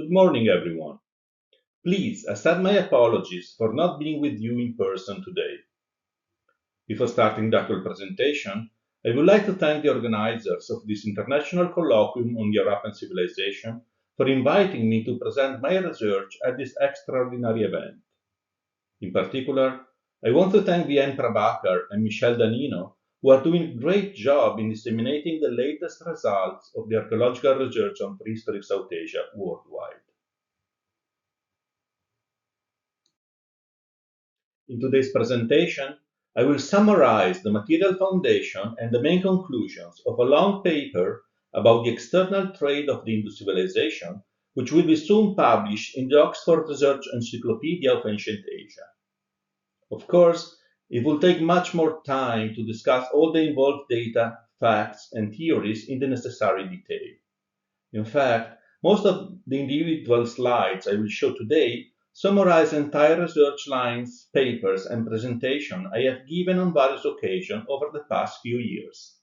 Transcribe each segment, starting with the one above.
Good morning, everyone. Please accept my apologies for not being with you in person today. Before starting the actual presentation, I would like to thank the organizers of this international colloquium on the Harappan civilization for inviting me to present my research at this extraordinary event. In particular, I want to thank Vien Prabhakar and Michel Danino, who are doing a great job in disseminating the latest results of the archaeological research on prehistoric South Asia worldwide. In today's presentation, I will summarize the material foundation and the main conclusions of a long paper about the external trade of the Indus civilization, which will be soon published in the Oxford Research Encyclopedia of Ancient Asia. Of course, it will take much more time to discuss all the involved data, facts, and theories in the necessary detail. In fact, most of the individual slides I will show today summarize entire research lines, papers, and presentations I have given on various occasions over the past few years.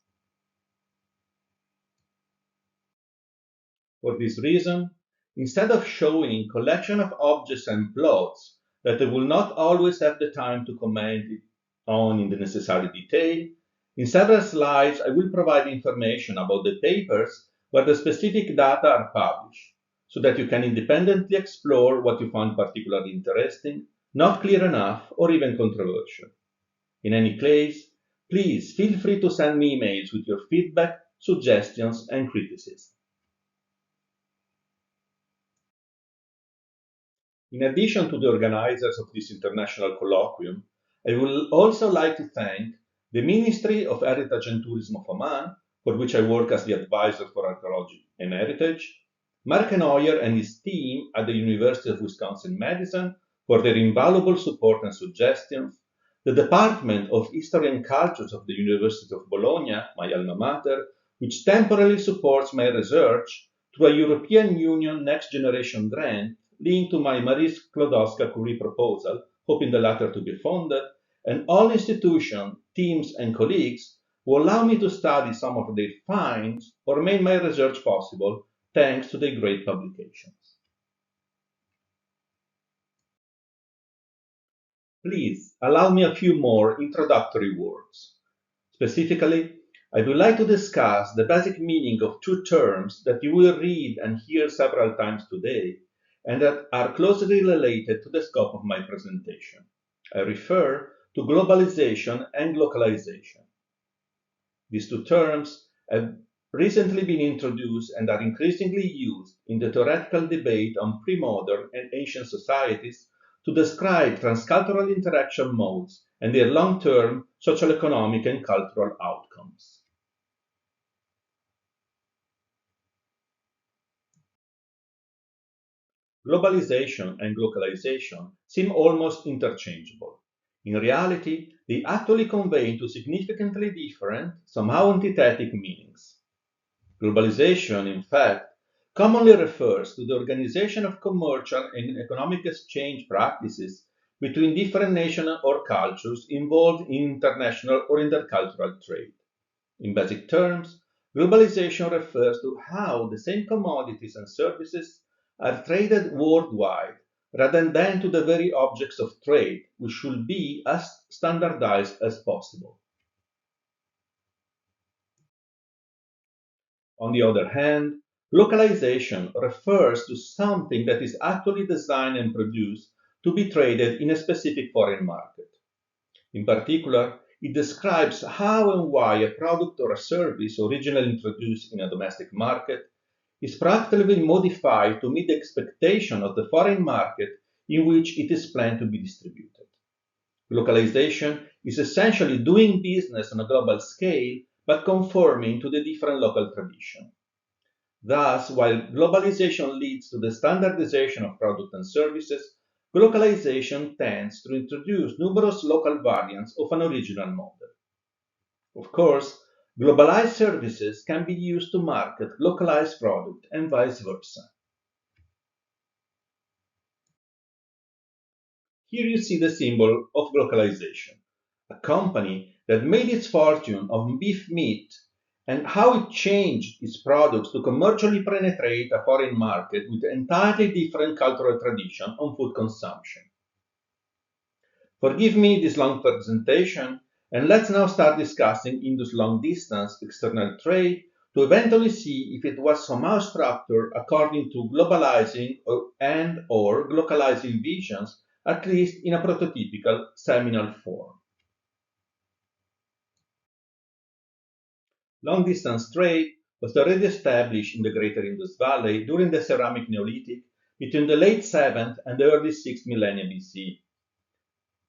For this reason, instead of showing a collection of objects and plots that I will not always have the time to comment on in the necessary detail, in several slides I will provide information about the papers where the specific data are published, so that you can independently explore what you find particularly interesting, not clear enough, or even controversial. In any case, please feel free to send me emails with your feedback, suggestions, and criticism. In addition to the organizers of this international colloquium, I would also like to thank the Ministry of Heritage and Tourism of Oman, for which I work as the advisor for archaeology and heritage, Mark Neuer and his team at the University of Wisconsin-Madison for their invaluable support and suggestions, the Department of History and Cultures of the University of Bologna, my alma mater, which temporarily supports my research through a European Union Next Generation grant linked to my Marie Sklodowska-Curie proposal, hoping the latter to be funded, and all institutions, teams, and colleagues who allow me to study some of their finds or made my research possible thanks to their great publications. Please allow me a few more introductory words. Specifically, I would like to discuss the basic meaning of two terms that you will read and hear several times today, and that are closely related to the scope of my presentation. I refer to globalization and localization. These two terms have recently been introduced and are increasingly used in the theoretical debate on pre-modern and ancient societies to describe transcultural interaction modes and their long-term social, economic, and cultural outcomes. Globalization and localization seem almost interchangeable. In reality, they actually convey into significantly different, somehow antithetic meanings. Globalization, in fact, commonly refers to the organization of commercial and economic exchange practices between different nations or cultures involved in international or intercultural trade. In basic terms, globalization refers to how the same commodities and services are traded worldwide rather than to the very objects of trade, which should be as standardized as possible. On the other hand, localization refers to something that is actually designed and produced to be traded in a specific foreign market. In particular, it describes how and why a product or a service originally introduced in a domestic market is practically modified to meet the expectation of the foreign market in which it is planned to be distributed. Localization is essentially doing business on a global scale, but conforming to the different local tradition. Thus, while globalization leads to the standardization of products and services, localization tends to introduce numerous local variants of an original model. Of course, globalized services can be used to market localized products and vice versa. Here you see the symbol of localization, a company that made its fortune on beef meat and how it changed its products to commercially penetrate a foreign market with entirely different cultural tradition on food consumption. Forgive me this long presentation, and let's now start discussing Indus long-distance external trade to eventually see if it was somehow structured according to globalizing or localizing visions, at least in a prototypical seminal form. Long-distance trade was already established in the Greater Indus Valley during the Ceramic Neolithic between the late 7th and the early 6th millennia BC.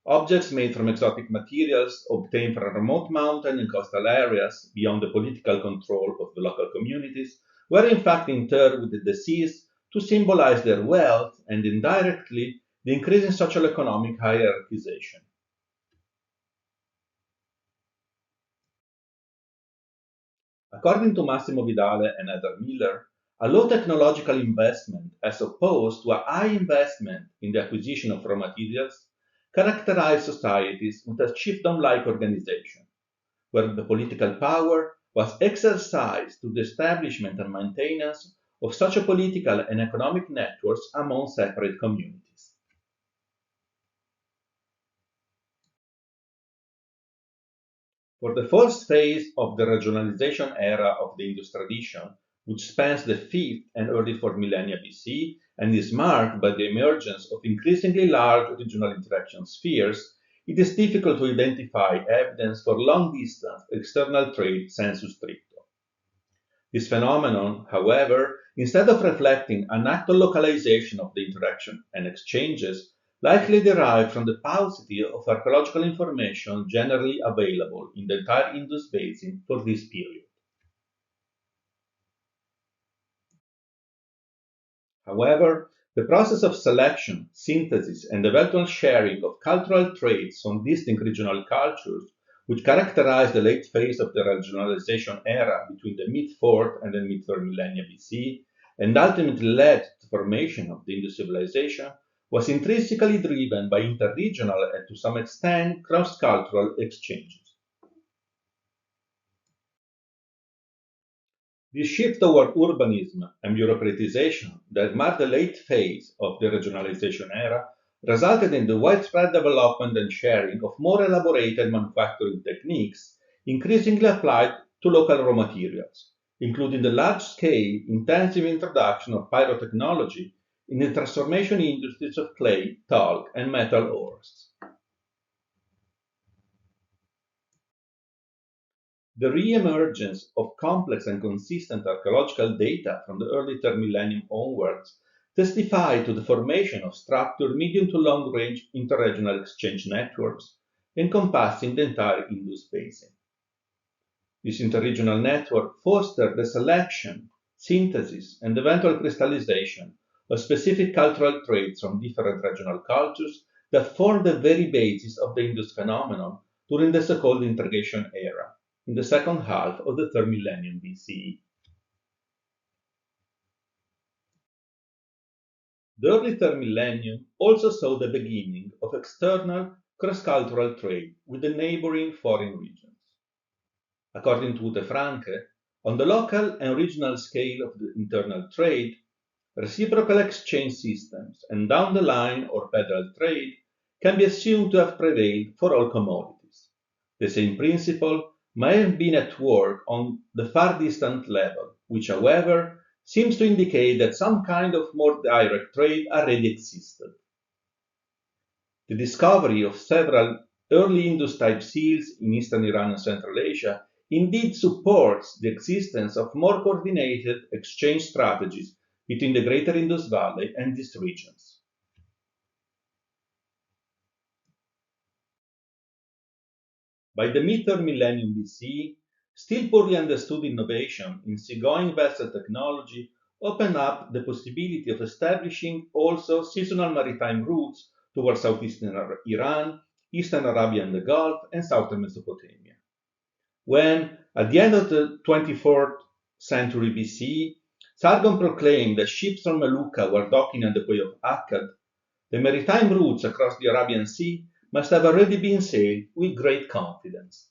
Objects made from exotic materials obtained from remote mountain and coastal areas beyond the political control of the local communities were in fact interred with the deceased to symbolize their wealth and indirectly the increasing socio-economic hierarchization. According to Massimo Vidale and Heather Miller, a low technological investment as opposed to a high investment in the acquisition of raw materials characterized societies with a chiefdom-like organization, where the political power was exercised to the establishment and maintenance of socio-political and economic networks among separate communities. For the first phase of the regionalization era of the Indus tradition, which spans the 5th and early 4th millennia BC and is marked by the emergence of increasingly large regional interaction spheres, it is difficult to identify evidence for long-distance external trade sensu stricto. This phenomenon, however, instead of reflecting an actual localization of the interaction and exchanges, likely derived from the paucity of archaeological information generally available in the entire Indus basin for this period. However, the process of selection, synthesis, and eventual sharing of cultural traits from distinct regional cultures, which characterized the late phase of the regionalization era between the mid-4th and the mid-3rd millennia BC, and ultimately led to the formation of the Indus civilization, was intrinsically driven by interregional and to some extent cross-cultural exchanges. This shift toward urbanism and bureaucratization that marked the late phase of the regionalization era resulted in the widespread development and sharing of more elaborated manufacturing techniques, increasingly applied to local raw materials, including the large-scale, intensive introduction of pyrotechnology in the transformation industries of clay, talc, and metal ores. The re-emergence of complex and consistent archaeological data from the early 3rd millennium onwards testify to the formation of structured medium to long-range interregional exchange networks encompassing the entire Indus basin. This interregional network fostered the selection, synthesis, and eventual crystallization of specific cultural traits from different regional cultures that formed the very basis of the Indus phenomenon during the so-called integration era in the second half of the 3rd millennium BCE. The early 3rd millennium also saw the beginning of external cross-cultural trade with the neighboring foreign regions. According to Ute Franke, on the local and regional scale of the internal trade, reciprocal exchange systems and down the line or federal trade can be assumed to have prevailed for all commodities. The same principle may have been at work on the far distant level, which, however, seems to indicate that some kind of more direct trade already existed. The discovery of several early Indus-type seals in eastern Iran and Central Asia indeed supports the existence of more coordinated exchange strategies between the Greater Indus Valley and these regions. By the mid-3rd millennium BC, still poorly understood innovation in seagoing vessel technology opened up the possibility of establishing also seasonal maritime routes towards southeastern Iran, eastern Arabia and the Gulf, and southern Mesopotamia. When, at the end of the 24th century BC, Sargon proclaimed that ships from Melucca were docking at the Bay of Akkad, the maritime routes across the Arabian Sea must have already been sailed with great confidence.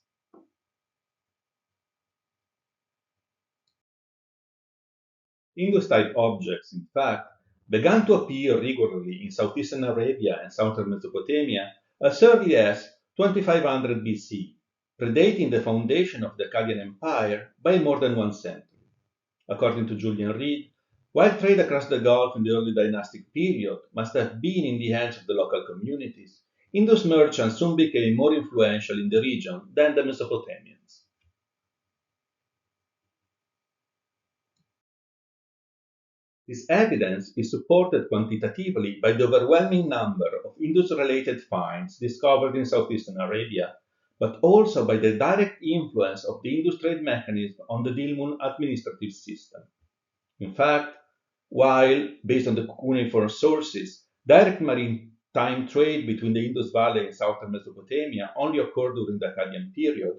Indus-style objects, in fact, began to appear regularly in southeastern Arabia and southern Mesopotamia as early as 2500 BC, predating the foundation of the Akkadian Empire by more than 1 century. According to Julian Reed, while trade across the Gulf in the early dynastic period must have been in the hands of the local communities, Indus merchants soon became more influential in the region than the Mesopotamians. This evidence is supported quantitatively by the overwhelming number of Indus-related finds discovered in southeastern Arabia, but also by the direct influence of the Indus trade mechanism on the Dilmun administrative system. In fact, while, based on the cuneiform sources, direct maritime trade between the Indus Valley and southern Mesopotamia only occurred during the Akkadian period,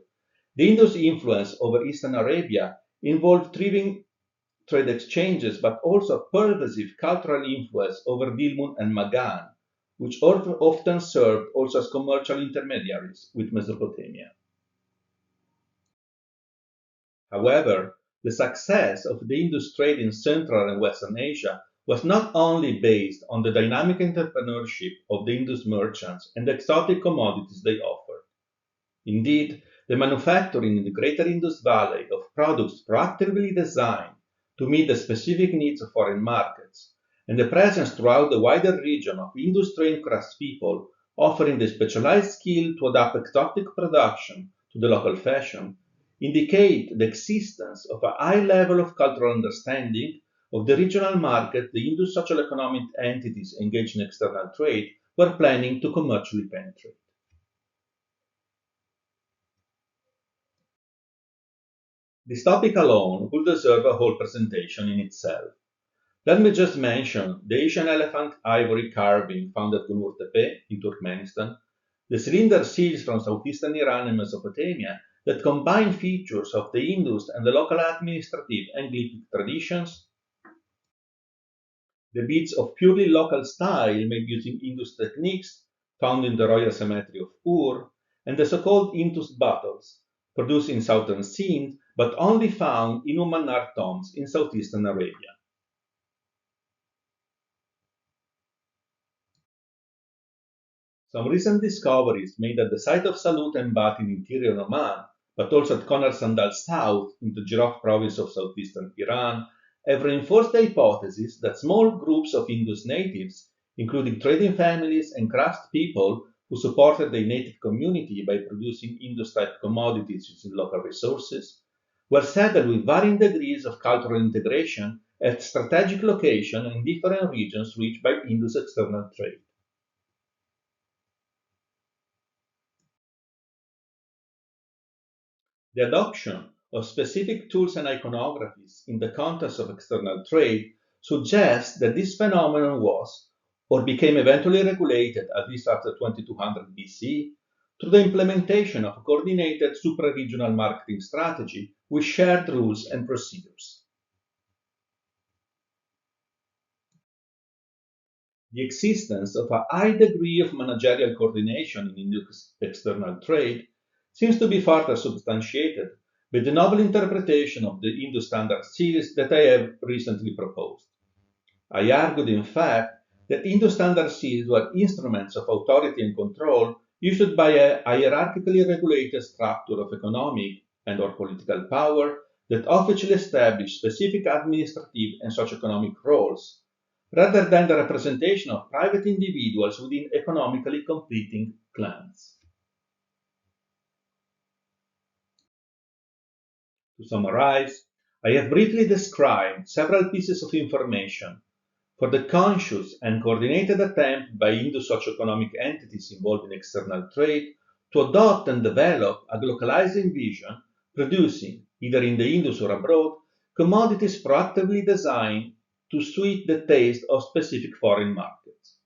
the Indus influence over eastern Arabia involved thriving trade exchanges, but also pervasive cultural influence over Dilmun and Magan, which often served also as commercial intermediaries with Mesopotamia. However, the success of the Indus trade in Central and Western Asia was not only based on the dynamic entrepreneurship of the Indus merchants and the exotic commodities they offered. Indeed, the manufacturing in the greater Indus Valley of products proactively designed to meet the specific needs of foreign markets, and the presence throughout the wider region of Indus-trained craftspeople offering the specialized skill to adapt exotic production to the local fashion, indicate the existence of a high level of cultural understanding of the regional market the Indus social economic entities engaged in external trade were planning to commercially penetrate. This topic alone would deserve a whole presentation in itself. Let me just mention the Asian elephant ivory carving found at Gunur Tepe in Turkmenistan, the cylinder seals from southeastern Iran and Mesopotamia that combine features of the Indus and the local administrative and glyphic traditions, the beads of purely local style made using Indus techniques found in the royal cemetery of Ur, and the so-called Indus bottles, produced in southern Sindh but only found in Umanar tombs in southeastern Arabia. Some recent discoveries made at the site of Salut and Bat in interior Oman, but also at Konar Sandal south in the Jiraf province of southeastern Iran, have reinforced the hypothesis that small groups of Indus natives, including trading families and craftspeople who supported the native community by producing Indus-type commodities using local resources, were settled with varying degrees of cultural integration at strategic locations in different regions reached by Indus external trade. The adoption of specific tools and iconographies in the context of external trade suggests that this phenomenon was, or became eventually regulated at least after 2200 BC, through the implementation of a coordinated supra-regional marketing strategy with shared rules and procedures. The existence of a high degree of managerial coordination in Indus external trade seems to be further substantiated by the novel interpretation of the Indus standard seals that I have recently proposed. I argued, in fact, that Indus standard seals were instruments of authority and control used by a hierarchically regulated structure of economic and/or political power that officially established specific administrative and socio-economic roles, rather than the representation of private individuals within economically competing clans. To summarize, I have briefly described several pieces of information for the conscious and coordinated attempt by Indus socio-economic entities involved in external trade to adopt and develop a localizing vision, producing, either in the Indus or abroad, commodities proactively designed to suit the taste of specific foreign markets.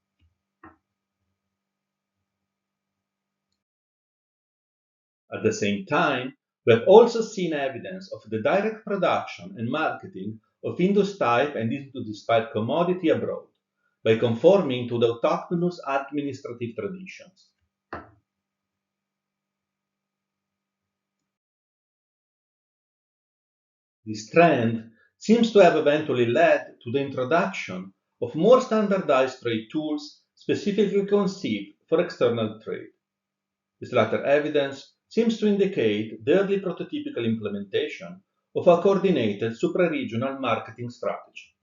At the same time, we have also seen evidence of the direct production and marketing of Indus-type and Indus-type commodity abroad, by conforming to the autochthonous administrative traditions. This trend seems to have eventually led to the introduction of more standardized trade tools specifically conceived for external trade. This latter evidence seems to indicate the early prototypical implementation of a coordinated supra-regional marketing strategy.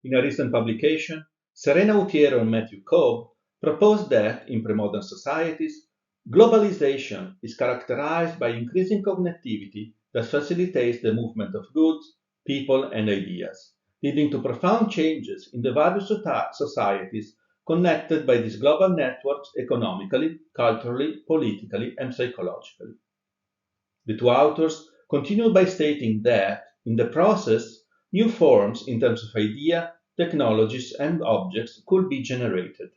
In a recent publication, Serena Utiero and Matthew Cobb proposed that, in pre-modern societies, globalization is characterized by increasing cognitivity that facilitates the movement of goods, people, and ideas, leading to profound changes in the various societies connected by these global networks economically, culturally, politically, and psychologically. The two authors continue by stating that, in the process, new forms in terms of idea, technologies, and objects could be generated.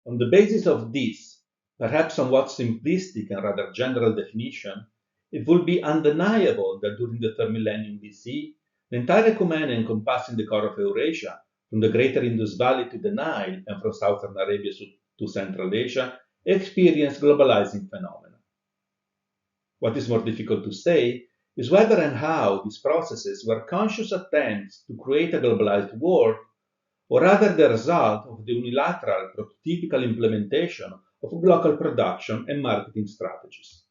On the basis of this, perhaps somewhat simplistic and rather general definition, it would be undeniable that during the third millennium BC, the entire ecumene encompassing the core of Eurasia, from the greater Indus Valley to the Nile and from southern Arabia to Central Asia, experienced globalizing phenomena. What is more difficult to say is whether and how these processes were conscious attempts to create a globalized world, or rather the result of the unilateral prototypical implementation of local production and marketing strategies.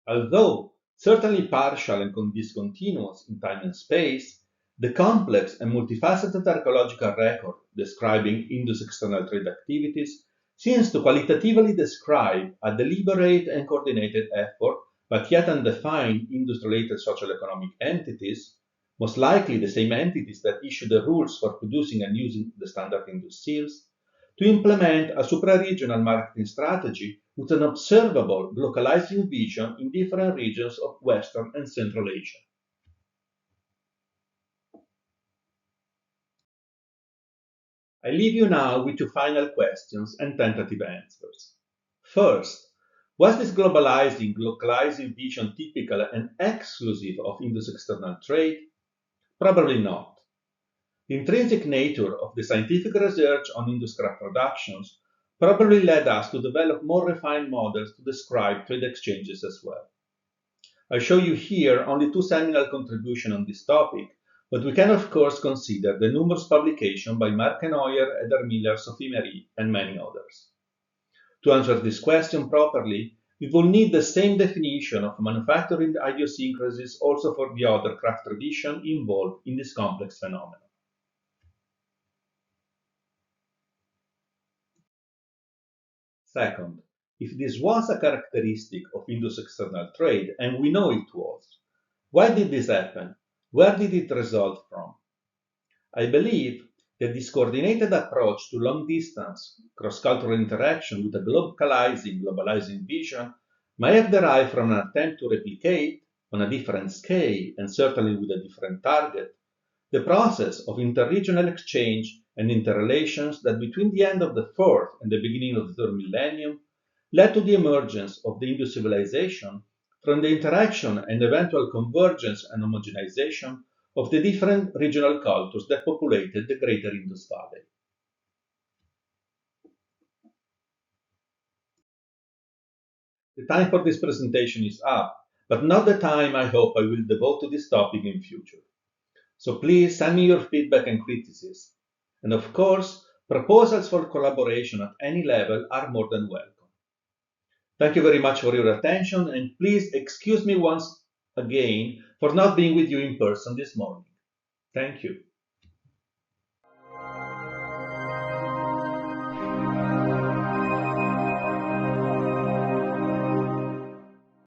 Although certainly partial and discontinuous in time and space, the complex and multifaceted archaeological record describing Indus external trade activities seems to qualitatively describe a deliberate and coordinated effort, but yet undefined Indus-related social economic entities, most likely the same entities that issue the rules for producing and using the standard Indus seals, to implement a supra-regional marketing strategy with an observable localizing vision in different regions of Western and Central Asia. I leave you now with two final questions and tentative answers. First, was this globalizing, localizing vision typical and exclusive of Indus external trade? Probably not. The intrinsic nature of the scientific research on Indus craft productions probably led us to develop more refined models to describe trade exchanges as well. I show you here only two seminal contributions on this topic, but we can of course consider the numerous publications by Mark Neuer, Eder Miller, Sophie Marie, and many others. To answer this question properly, we will need the same definition of manufacturing idiosyncrasies also for the other craft traditions involved in this complex phenomenon. Second, if this was a characteristic of Indus external trade, and we know it was, why did this happen? Where did it result from? I believe that this coordinated approach to long-distance, cross-cultural interaction with a globalizing vision may have derived from an attempt to replicate, on a different scale and certainly with a different target, the process of interregional exchange and interrelations that between the end of the fourth and the beginning of the third millennium led to the emergence of the Indus civilization from the interaction and eventual convergence and homogenization of the different regional cultures that populated the greater Indus Valley. The time for this presentation is up, but not the time I hope I will devote to this topic in future. So please send me your feedback and criticism. And of course, proposals for collaboration at any level are more than welcome. Thank you very much for your attention, and please excuse me once again for not being with you in person this morning. Thank you.